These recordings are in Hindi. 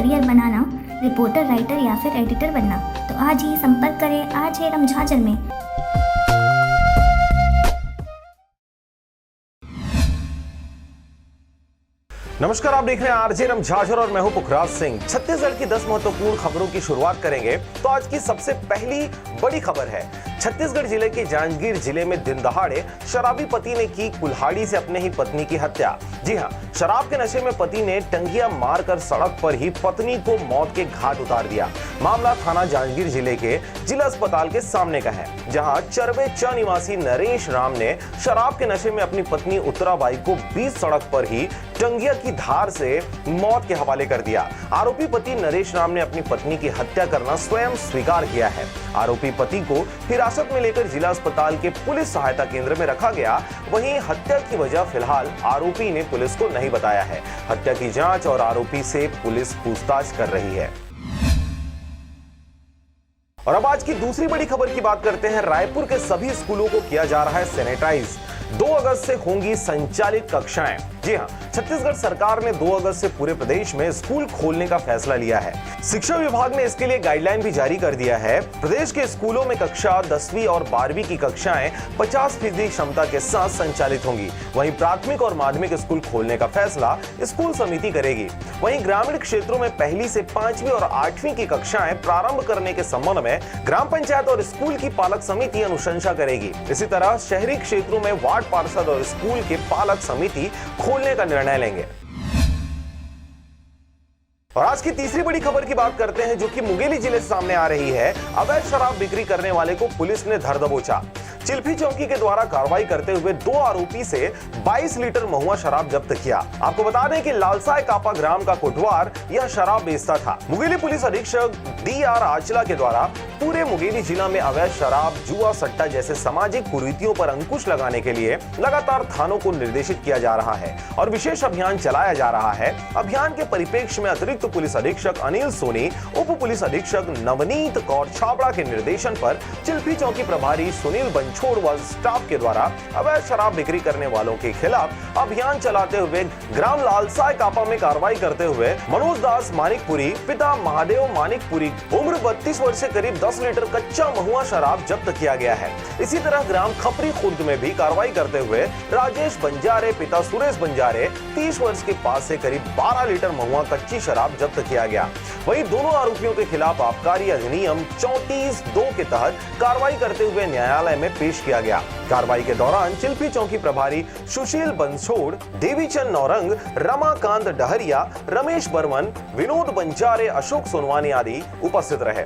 करियर बनाना, रिपोर्टर, राइटर या फिर एडिटर बनना, तो आज ही संपर्क करें RJ रम झांझर में। नमस्कार, आप देख रहे हैं RJ रम झांझर और मैं हूं पुखराज सिंह। छत्तीसगढ़ की 10 महत्वपूर्ण खबरों की शुरुआत करेंगे। तो आज की सबसे पहली बड़ी खबर है, छत्तीसगढ़ जिले के जांजगीर जिले में दिन दहाड़े शराबी पति ने की कुल्हाड़ी से अपने ही पत्नी की हत्या। जी हां, शराब के नशे में पति ने टंगिया मारकर सड़क पर ही पत्नी को मौत के घाट उतार दिया। मामला थाना जांजगीर जिले के जिला अस्पताल के सामने का है, जहां चरबे च निवासी नरेश राम ने शराब के नशे में अपनी पत्नी उत्तराबाई को बीच सड़क पर ही टंगिया की धार से मौत के हवाले कर दिया। आरोपी पति नरेश राम ने अपनी पत्नी की हत्या करना स्वयं स्वीकार किया है। आरोपी पति को हिरासत में लेकर जिला अस्पताल के पुलिस सहायता केंद्र में रखा गया। वहीं हत्या की वजह फिलहाल आरोपी ने पुलिस को नहीं बताया है। हत्या की जांच और आरोपी से पुलिस पूछताछ कर रही है। और अब आज की दूसरी बड़ी खबर की बात करते हैं। रायपुर के सभी स्कूलों को किया जा रहा है सैनिटाइज। 2 अगस्त से होंगी संचालित कक्षाएं। जी हां, छत्तीसगढ़ सरकार ने 2 अगस्त से पूरे प्रदेश में स्कूल खोलने का फैसला लिया है। शिक्षा विभाग ने इसके लिए गाइडलाइन भी जारी कर दिया है। प्रदेश के स्कूलों में कक्षा 10वीं और 12वीं की कक्षाएं 50% क्षमता के साथ संचालित होंगी। वहीं प्राथमिक और माध्यमिक स्कूल खोलने का फैसला स्कूल समिति करेगी। वहीं ग्रामीण क्षेत्रों में 1ली से 5वीं और 8वीं की कक्षाएं प्रारंभ करने के संबंध में ग्राम पंचायत और स्कूल की पालक समिति अनुशंसा करेगी। इसी तरह शहरी क्षेत्रों में वार्ड पार्षद और स्कूल के पालक समिति खोलने का निर्णय लेंगे। और आज की तीसरी बड़ी खबर की बात करते हैं, जो कि मुंगेली जिले से सामने आ रही है। अवैध शराब बिक्री करने वाले को पुलिस ने धर दबोचा। चिल्फी चौकी के द्वारा कार्रवाई करते हुए 2 आरोपी से 22 लीटर महुआ शराब जब्त किया। आपको बता दें कि लालसाय कापा ग्राम का कोटवार यह शराब बेचता था। मुंगेली पुलिस अधीक्षक DR आचला के द्वारा पूरे मुंगेली जिला में अवैध शराब, जुआ, सट्टा जैसे सामाजिक कुरीतियों पर अंकुश लगाने के लिए लगातार थानों को निर्देशित किया जा रहा है और विशेष अभियान चलाया जा रहा है। अभियान के परिप्रेक्ष्य में अतिरिक्त पुलिस अधीक्षक अनिल सोनी, उप पुलिस अधीक्षक नवनीत कौर छाबड़ा के निर्देशन पर चिल्फी चौकी प्रभारी सुनील बंछोड़ व स्टाफ के द्वारा अवैध शराब बिक्री करने वालों के खिलाफ अभियान चलाते हुए ग्राम लालसाय कापा में कार्रवाई करते हुए मनोज दास मानिकपुरी, पिता महादेव मानिकपुरी, उम्र 32 वर्ष से करीब 10 लीटर कच्चा महुआ शराब जब्त किया गया है। इसी तरह ग्राम खपरी खुर्द में भी कार्रवाई करते हुए राजेश बंजारे, पिता सुरेश बंजारे, 30 वर्ष के पास से करीब 12 लीटर महुआ कच्ची शराब जब्त किया गया। वहीं दोनों आरोपियों के खिलाफ आबकारी अधिनियम 34(2) के तहत कार्रवाई करते हुए न्यायालय में पेश किया गया। कार्रवाई के दौरान चिल्फी चौकी प्रभारी सुशील बंछोड़, देवीचंद नौरंग, रमाकांत डहरिया, रमेश बर्मन, विनोद बंजारे, अशोक सोनवानी आदि उपस्थित रहे।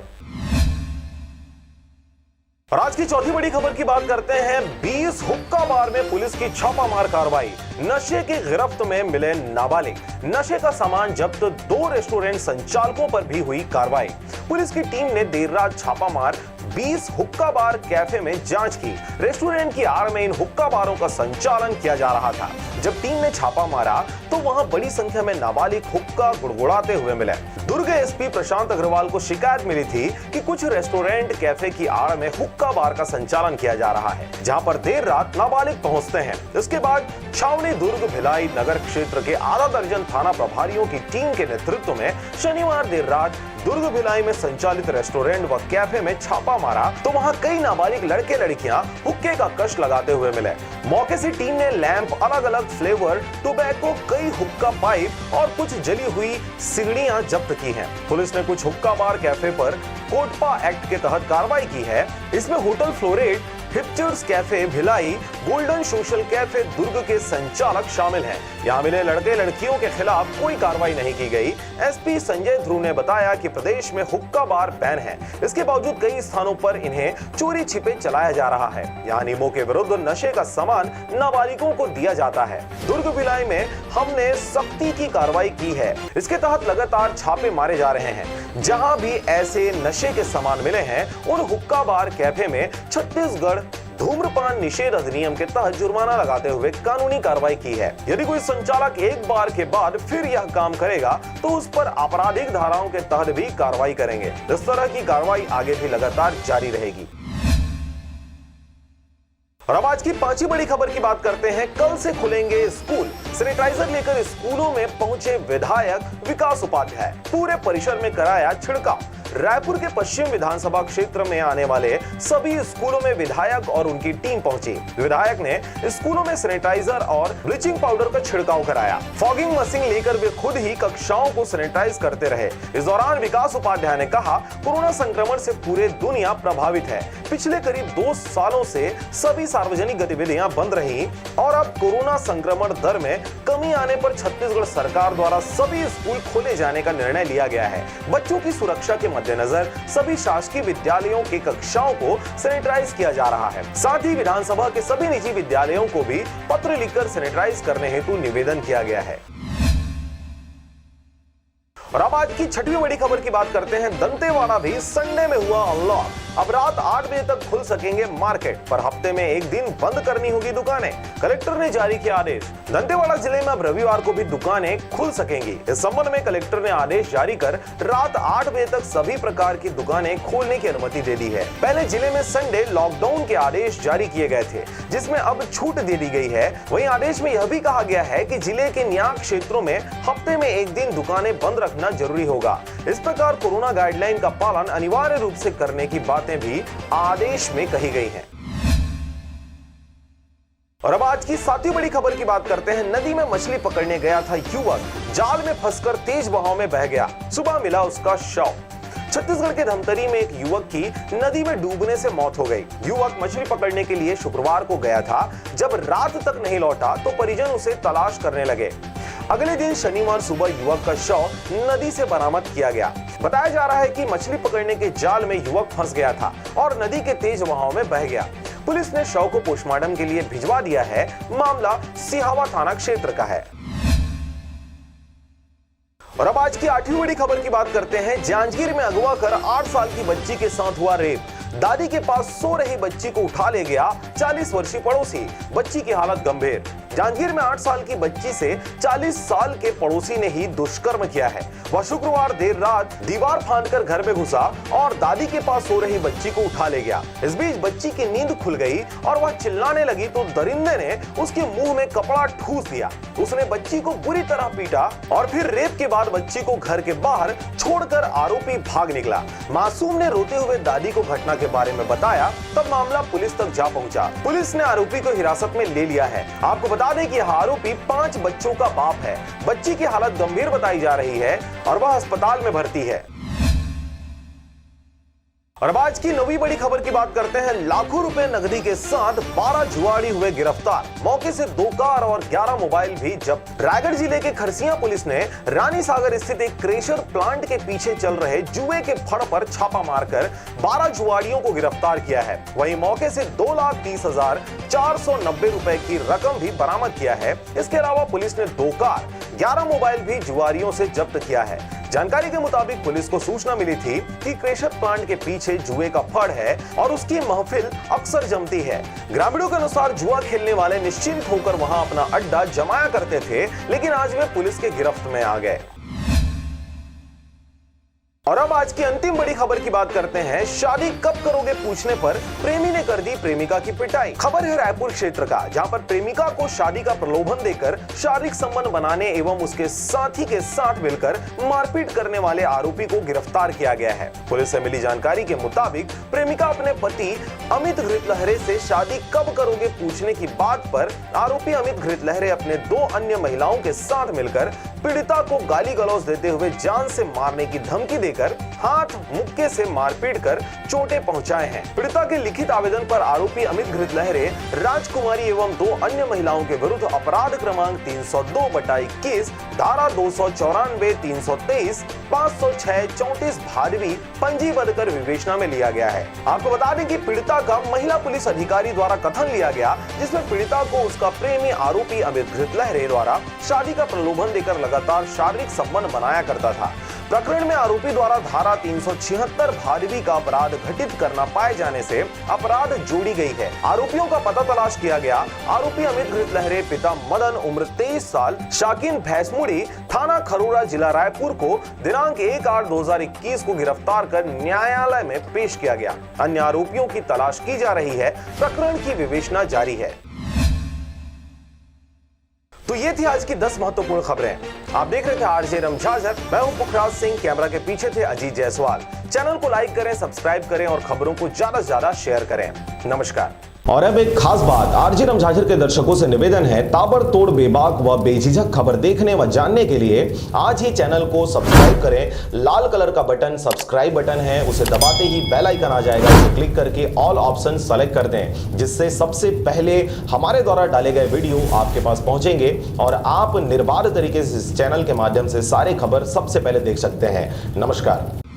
और आज की चौथी बड़ी खबर की बात करते हैं। 20 हुक्का बार में पुलिस की छापामार कार्रवाई। नशे की गिरफ्त में मिले नाबालिग। नशे का सामान जब्त, 2 रेस्टोरेंट संचालकों पर भी हुई कार्रवाई। पुलिस की टीम ने देर रात छापामार 20 हुक्का बार कैफे में जांच की। रेस्टोरेंट की आड़ में इन हुक्का बारों का संचालन किया जा रहा था। जब टीम ने छापा मारा तो वहां बड़ी संख्या में नाबालिग हुक्का गुड़गुड़ाते हुए मिले। दुर्ग एसपी प्रशांत अग्रवाल को शिकायत मिली थी कि कुछ रेस्टोरेंट कैफे की आड़ में हुक्का बार का संचालन किया जा रहा है, जहां पर देर रात नाबालिग पहुंचते हैं। इसके बाद छावनी, दुर्ग, भिलाई नगर क्षेत्र के आधा दर्जन थाना प्रभारियों की टीम के नेतृत्व में शनिवार देर रात दुर्ग, भिलाई में संचालित रेस्टोरेंट व कैफे में छापा मारा तो वहां कई नाबालिग लड़के लड़कियां हुक्के का कश लगाते हुए मिले। मौके से टीम ने लैंप, अलग अलग फ्लेवर, टोबैको, कई हुक्का पाइप और कुछ जली हुई सिगड़ियां जब्त की हैं। पुलिस ने कुछ हुक्का बार कैफे पर कोटपा एक्ट के तहत कार्रवाई की है। इसमें hotel Floret, Hipsters cafe Bhilai, Golden Social cafe Durg के संचालक शामिल हैं। यहाँ मिले लड़के लड़कियों के खिलाफ कोई कार्रवाई नहीं की गई। एसपी संजय ध्रुव ने बताया कि प्रदेश में हुक्का बार बैन है, इसके बावजूद कई स्थानों पर इन्हें चोरी छिपे चलाया जा रहा है। यहाँ नियमों के विरुद्ध नशे का सामान नाबालिगों को दिया जाता है। दुर्ग, भिलाई में हमने सख्ती की कार्रवाई की है। इसके तहत लगातार छापे मारे जा रहे हैं। जहां भी ऐसे नशे के सामान मिले हैं उन हुक्का बार कैफे में छत्तीसगढ़ धूम्रपान निषेध अधिनियम के तहत जुर्माना लगाते हुए कानूनी कार्रवाई की है। यदि कोई संचालक एक बार के बाद फिर यह काम करेगा तो उस पर आपराधिक धाराओं के तहत भी कार्रवाई करेंगे। इस तरह की कार्रवाई आगे भी लगातार जारी रहेगी। और अब आज की 5वीं बड़ी खबर की बात करते हैं। कल से खुलेंगे स्कूल, सैनिटाइजर लेकर स्कूलों में पहुंचे विधायक विकास उपाध्याय, पूरे परिसर में कराया छिड़काव। रायपुर के पश्चिम विधानसभा क्षेत्र में आने वाले सभी स्कूलों में विधायक और उनकी टीम पहुंची। विधायक ने स्कूलों में सैनिटाइजर और ब्लीचिंग पाउडर का छिड़काव कराया। फॉगिंग मशीन लेकर वे खुद ही कक्षाओं को सैनिटाइज करते रहे। इस दौरान विकास उपाध्याय ने कहा, कोरोना संक्रमण से पूरी दुनिया प्रभावित है। पिछले करीब 2 सालों से सभी सार्वजनिक गतिविधियां बंद रही और अब कोरोना संक्रमण दर में कमी आने पर छत्तीसगढ़ सरकार द्वारा सभी स्कूल खोले जाने का निर्णय लिया गया है। बच्चों की सुरक्षा के मद्देनजर सभी शासकीय विद्यालयों की कक्षाओं को सैनिटाइज किया जा रहा है। साथ ही विधानसभा के सभी निजी विद्यालयों को भी पत्र लिखकर सैनिटाइज करने हेतु निवेदन किया गया है। और अब आज की छठवीं बड़ी खबर की बात करते हैं। दंतेवाड़ा भी संडे में हुआ अनलॉक। अब रात 8 बजे तक खुल सकेंगे मार्केट, पर हफ्ते में एक दिन बंद करनी होगी दुकानें। कलेक्टर ने जारी किया आदेश। दंतेवाड़ा जिले में अब रविवार को भी दुकानें खुल सकेंगी। इस संबंध में कलेक्टर ने आदेश जारी कर रात 8 बजे तक सभी प्रकार की दुकानें खोलने की अनुमति दे दी है। पहले जिले में संडे लॉकडाउन के आदेश जारी किए गए थे, जिसमें अब छूट दे दी गई है। वहीं आदेश में यह भी कहा गया है कि जिले के न्याय क्षेत्रों में हफ्ते में एक दिन दुकानें बंद रखना जरूरी होगा। इस प्रकार कोरोना गाइडलाइन का पालन अनिवार्य रूप से करने की बातें भी आदेश में कही गई हैं। और अब आज की 7वीं बड़ी खबर की बात करते हैं। नदी में मछली पकड़ने गया था युवक, जाल में फंसकर तेज बहाव में बह गया। सुबह मिला उसका शव। छत्तीसगढ़ के धमतरी में एक युवक की नदी में डूबने से मौत हो गई। युवक मछली पकड़ने के लिए शुक्रवार को गया था। जब रात तक नहीं लौटा तो परिजन उसे तलाश करने लगे। अगले दिन शनिवार सुबह युवक का शव नदी से बरामद किया गया। बताया जा रहा है कि मछली पकड़ने के जाल में युवक फंस गया था और नदी के तेज बहाव में बह गया। पुलिस ने शव को पोस्टमार्टम के लिए भिजवा दिया है। मामला सिहावा थाना क्षेत्र का है। और अब आज की 8वीं बड़ी खबर की बात करते हैं। जांजगीर में अगवा कर 8 साल की बच्ची के साथ हुआ रेप। दादी के पास सो रही बच्ची को उठा ले गया 40 वर्षीय पड़ोसी। बच्ची की हालत गंभीर। जांजगीर में 8 साल की बच्ची से 40 साल के पड़ोसी ने ही दुष्कर्म किया है। वह शुक्रवार देर रात दीवार फांदकर घर में घुसा और दादी के पास सो रही बच्ची को उठा ले गया। इस बीच बच्ची की नींद खुल गई और वह चिल्लाने लगी तो दरिंदे ने उसके मुंह में कपड़ा ठूस दिया। उसने बच्ची को बुरी तरह पीटा और फिर रेप के बाद बच्ची को घर के बाहर छोड़कर आरोपी भाग निकला। मासूम ने रोते हुए दादी को घटना के बारे में बताया, तब मामला पुलिस तक जा पहुंचा। पुलिस ने आरोपी को हिरासत में ले लिया है। आपको बता दें कि आरोपी 5 बच्चों का बाप है। बच्ची की हालत गंभीर बताई जा रही है और वह अस्पताल में भर्ती है। और अब आज की 9वीं बड़ी खबर की बात करते हैं। लाखों रुपए नकदी के साथ 12 जुआड़ी हुए गिरफ्तार। मौके से 2 कार और 11 मोबाइल भी जब्त। रायगढ़ जिले के खरसिया पुलिस ने रानी सागर स्थित एक क्रेशर प्लांट के पीछे चल रहे जुए के फड़ पर छापा मारकर 12 जुआड़ियों को गिरफ्तार किया है। वहीं मौके से 2,30,490 रुपए की रकम भी बरामद किया है। इसके अलावा पुलिस ने 2 कार, 11 मोबाइल भी जुआरियों से जब्त किया है। जानकारी के मुताबिक पुलिस को सूचना मिली थी कि क्रेशर प्लांट के पीछे जुए का फड़ है और उसकी महफिल अक्सर जमती है। ग्रामीणों के अनुसार जुआ खेलने वाले निश्चिंत होकर वहां अपना अड्डा जमाया करते थे, लेकिन आज वे पुलिस के गिरफ्त में आ गए। और अब आज की अंतिम बड़ी खबर की बात करते हैं। शादी कब करोगे पूछने पर प्रेमी ने कर दी प्रेमिका की पिटाई। खबर है रायपुर क्षेत्र का, जहां पर प्रेमिका को शादी का प्रलोभन देकर शारीरिक संबंध बनाने एवं उसके साथी के साथ मिलकर मारपीट करने वाले आरोपी को गिरफ्तार किया गया है। पुलिस से मिली जानकारी के मुताबिक प्रेमिका अपने पति अमित घृतलहरे से शादी कब करोगे पूछने की बात पर आरोपी अमित घृतलहरे अपने 2 अन्य महिलाओं के साथ मिलकर पीड़िता को गाली गलौज देते हुए जान से मारने की धमकी देकर हाथ मुक्के से मारपीट कर चोटें पहुंचाए हैं। पीड़िता के लिखित आवेदन पर आरोपी अमित घृतलहरे राजकुमारी एवं 2 अन्य महिलाओं के विरुद्ध अपराध क्रमांक 302/21, धारा 294, 323, 506, 34 भादवी पंजीबद्ध कर विवेचना में लिया गया है। आपको बता दें कि पीड़िता का महिला पुलिस अधिकारी द्वारा कथन लिया गया, जिसमें पीड़िता को उसका प्रेमी आरोपी अमित घृतलहरे द्वारा शादी का प्रलोभन देकर लगातार शारीरिक संबंध बनाया करता था। प्रकरण में आरोपी द्वारा धारा 376 भादवी का अपराध घटित करना पाए जाने से अपराध जोड़ी गई है। आरोपियों का पता तलाश किया गया। आरोपी अमित घृतलहरे पिता मदन उम्र 23 साल, शाकिन भैंसमुड़ी, थाना खरोरा, जिला रायपुर को दिनांक 1/8/2021 को गिरफ्तार कर न्यायालय में पेश किया गया। अन्य आरोपियों की तलाश की जा रही है। प्रकरण की विवेचना जारी है। तो ये थी आज की 10 महत्वपूर्ण खबरें। आप देख रहे थे आरजे रमझाझर, मैं हूं पुखराज सिंह, कैमरा के पीछे थे अजीत जायसवाल। चैनल को लाइक करें, सब्सक्राइब करें और खबरों को ज्यादा से ज्यादा शेयर करें। नमस्कार। और अब एक खास बात, आरजे रमझाझर के दर्शकों से निवेदन है, ताबड़तोड़ बेबाक व बेझिझक खबर देखने व जानने के लिए आज ही चैनल को सब्सक्राइब करें। लाल कलर का बटन सब्सक्राइब बटन है, उसे दबाते ही बेल आइकन आ जाएगा, उसे क्लिक करके ऑल ऑप्शन सेलेक्ट कर दें, जिससे सबसे पहले हमारे द्वारा डाले गए वीडियो आपके पास पहुंचेंगे और आप निर्बाध तरीके से इस चैनल के माध्यम से सारे खबर सबसे पहले देख सकते हैं। नमस्कार।